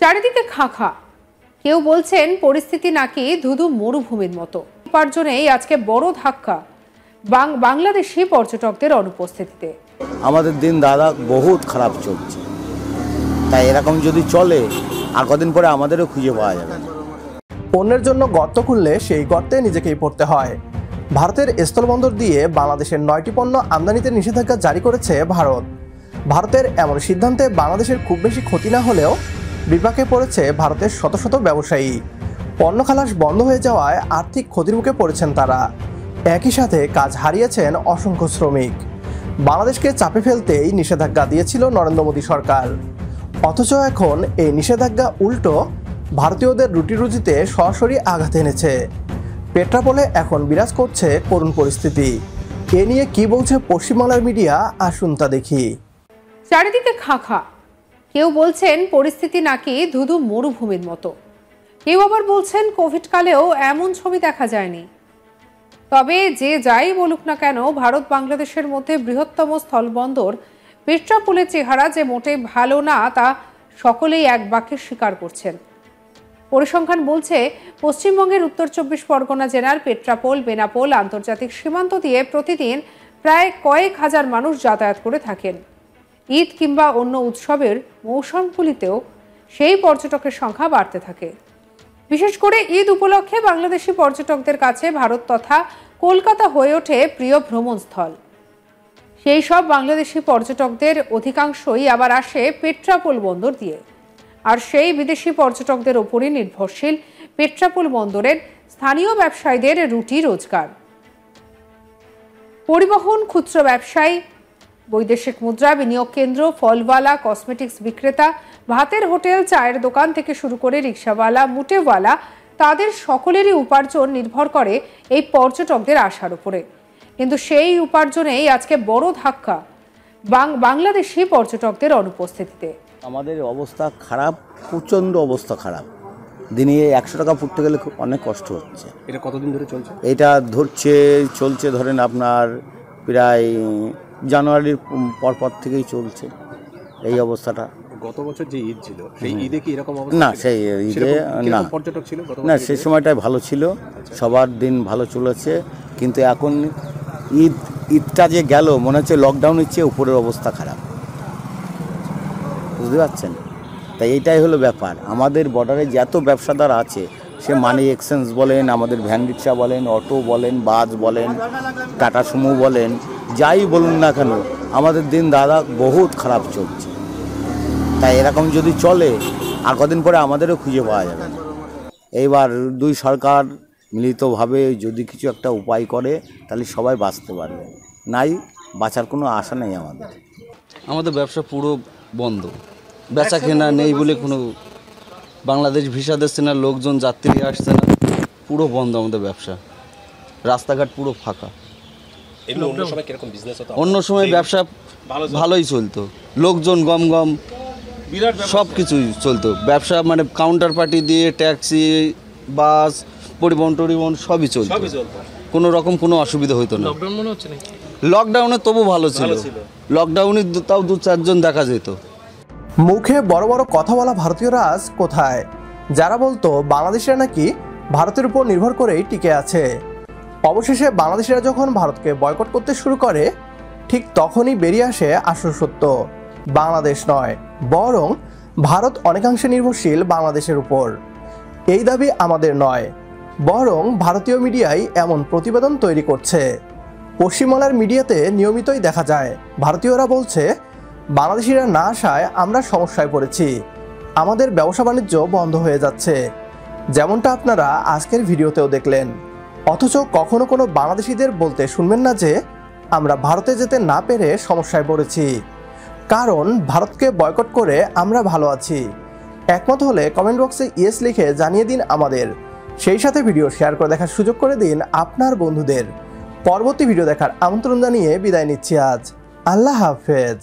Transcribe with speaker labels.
Speaker 1: চারিদিকে খাঁখা। কেউ বলছেন পরিস্থিতি নাকি ধুধু মরুভূমির মতো। উপার্জনেই আজকে বড় ধাক্কা বাংলাদেশি পর্যটকদের অনুপস্থিতিতে।
Speaker 2: আমাদের দিন দাদা বহুত খারাপ চলছে, তাই এরকম যদি চলে আর কদিন পরে আমাদেরও খুঁজে পাওয়া যাবে।
Speaker 3: পণ্যের জন্য গর্ত খুললে সেই গর্তে নিজেকেই পড়তে হয়। ভারতের স্থলবন্দর দিয়ে বাংলাদেশের 9টি পণ্য আমদানিতে নিষেধাজ্ঞা জারি করেছে ভারত। ভারতের এমন সিদ্ধান্তে বাংলাদেশের খুব বেশি ক্ষতি না হলেও বিপাকে পড়েছে ভারতের শত শত ব্যবসায়ী। পণ্য খালাস বন্ধ হয়ে যাওয়ায় আর্থিক ক্ষতির মুখে পড়েছেন তারা। একই সাথে কাজ হারিয়েছেন অসংখ্য শ্রমিক। বাংলাদেশকে চাপে ফেলতেই নিষেধাজ্ঞা দিয়েছিল নরেন্দ্র মোদী সরকার। অথচ এখন এই নিষেধাজ্ঞা উল্টো ভারতীয়দের রুটি রুজিতে সরাসরি আঘাত এনেছে। পেট্রাপোলে এখন বিরাজ করছে করুণ পরিস্থিতি। এ নিয়ে কি বলছে পশ্চিমবাংলার মিডিয়া, আসুন তা দেখি।
Speaker 1: চারিদিকে খাঁখা। কেউ বলছেন পরিস্থিতি নাকি ধুধু মরুভূমির মতো। কেউ আবার বলছেন কোভিড কালেও এমন ছবি দেখা যায়নি। তবে যে যাই বলুক না কেন, ভারত বাংলাদেশের মধ্যে বৃহত্তম স্থলবন্দর পেট্রাপোলের চেহারা যে মোটে ভালো না তা সকলেই এক বাক্যে স্বীকার করছেন। পরিসংখ্যান বলছে পশ্চিমবঙ্গের উত্তর 24 পরগনা জেলার পেট্রাপোল বেনাপোল আন্তর্জাতিক সীমান্ত দিয়ে প্রতিদিন প্রায় কয়েক হাজার মানুষ যাতায়াত করে থাকেন। ঈদ কিংবা অন্য উৎসবের মৌসুমগুলিতেও সেই পর্যটকের সংখ্যা বাড়তে থাকে। বিশেষ করে ঈদ উপলক্ষে বাংলাদেশি পর্যটকদের কাছে ভারত তথা কলকাতা হয়ে ওঠে প্রিয় ভ্রমণস্থল। সেই সব বাংলাদেশি পর্যটকদের অধিকাংশই আবার আসে পেট্রাপোল বন্দর দিয়ে। আর সেই বিদেশি পর্যটকদের ওপরই নির্ভরশীল পেট্রাপোল বন্দরের স্থানীয় ব্যবসায়ীদের রুটি রোজগার। পরিবহন, খুচরো ব্যবসায়ী, বৈদেশিক মুদ্রা বিনিয়োগ কেন্দ্র, ফলওয়ালা, কসমেটিক্স বিক্রেতা, ভাতের হোটেল, চায়ের দোকান থেকে শুরু করে রিক্সাওয়ালা, মুটেওয়ালা, তাদের সকলেরই উপার্জন নির্ভর করে এই পর্যটকদের আসার উপরে। কিন্তু সেই উপার্জনেই আজকে বড় ধাক্কা বাংলাদেশি পর্যটকদের অনুপস্থিতিতে।
Speaker 2: আমাদের অবস্থা খারাপ, প্রচণ্ড অবস্থা খারাপ। দিনে 100 টাকা ফুটতে গেলে খুব অনেক কষ্ট হচ্ছে।
Speaker 4: এটা কতদিন ধরে চলছে?
Speaker 2: এটা চলছে ধরেন আপনার প্রায় জানুয়ারির পর থেকেই চলছে এই অবস্থাটা।
Speaker 4: গত বছর যে ঈদ ছিল সেই ঈদে কি এরকম অবস্থা?
Speaker 2: না, সেই ঈদে না,
Speaker 4: পর্যটক ছিল
Speaker 2: না, সেই সময়টাই ভালো ছিল, সবার দিন ভালো চলেছে। কিন্তু এখন ঈদটা যে গেল, মনে হচ্ছে লকডাউনের চেয়ে উপরের অবস্থা খারাপ, বুঝতে পারছেন? তাই এইটাই হলো ব্যাপার। আমাদের বর্ডারে যত ব্যবসাদার আছে, সে মানি এক্সচেঞ্জ বলেন, আমাদের ভ্যান রিক্সা বলেন, অটো বলেন, বাস বলেন, টাটা সুমো বলেন, যাই বলুন না কেন, আমাদের দিন দাদা বহুত খারাপ চলছে। তাই এরকম যদি চলে আর কদিন পরে আমাদেরও খুঁজে পাওয়া যাবে। এইবার দুই সরকার মিলিতভাবে যদি কিছু একটা উপায় করে তাহলে সবাই বাঁচতে পারবে, নাই বাঁচার কোনো আশা নেই আমাদের।
Speaker 5: আমাদের ব্যবসা পুরো বন্ধ, বেচা কেনা নেই বলে কোনো বাংলাদেশ ভিসা দিচ্ছে না, লোকজন যাত্রী আসছে না, পুরো বন্ধ আমাদের ব্যবসা। রাস্তাঘাট পুরো ফাঁকা। অন্য সময় ব্যবসা ভালোই চলতো, লোকজন গম সব কিছুই চলতো। ব্যবসা মানে কাউন্টার পার্টি দিয়ে ট্যাক্সি, বাস, পরিবহন সবই চলতো, কোনো রকম কোনো অসুবিধা হইতো না। লকডাউনে তবু ভালো ছিল, লকডাউনে তাও 2-4 জন দেখা যেত।
Speaker 3: মুখে বড় বড় কথা বলা ভারতীয়রা আজ কোথায়? যারা বলতো বাংলাদেশিরা নাকি ভারতের উপর নির্ভর করেই টিকে আছে, অবশেষে বাংলাদেশিরা যখন ভারতকে বয়কট করতে শুরু করে, ঠিক তখনই বেরিয়ে আসে আসল সত্য। বাংলাদেশ নয়, বরং ভারত অনেকাংশে নির্ভরশীল বাংলাদেশের উপর। এই দাবি আমাদের নয়, বরং ভারতীয় মিডিয়াই এমন প্রতিবেদন তৈরি করছে। পশ্চিমবাংলার মিডিয়াতে নিয়মিতই দেখা যায় ভারতীয়রা বলছে বাংলাদেশিরা না আসায় আমরা সমস্যায় পড়েছি, আমাদের ব্যবসা বাণিজ্য বন্ধ হয়ে যাচ্ছে, যেমনটা আপনারা আজকের ভিডিওতেও দেখলেন। অথচ কখনো কোনো বাংলাদেশিদের বলতে শুনবেন না যে আমরা ভারতে যেতে না পেরে সমস্যায় পড়েছি, কারণ ভারতকে বয়কট করে আমরা ভালো আছি। একমত হলে কমেন্ট বক্সে ইয়েস লিখে জানিয়ে দিন আমাদের। সেই সাথে ভিডিও শেয়ার করে দেখার সুযোগ করে দিন আপনার বন্ধুদের। পরবর্তী ভিডিও দেখার আমন্ত্রণ জানিয়ে বিদায় নিচ্ছি আজ। আল্লাহ হাফেজ।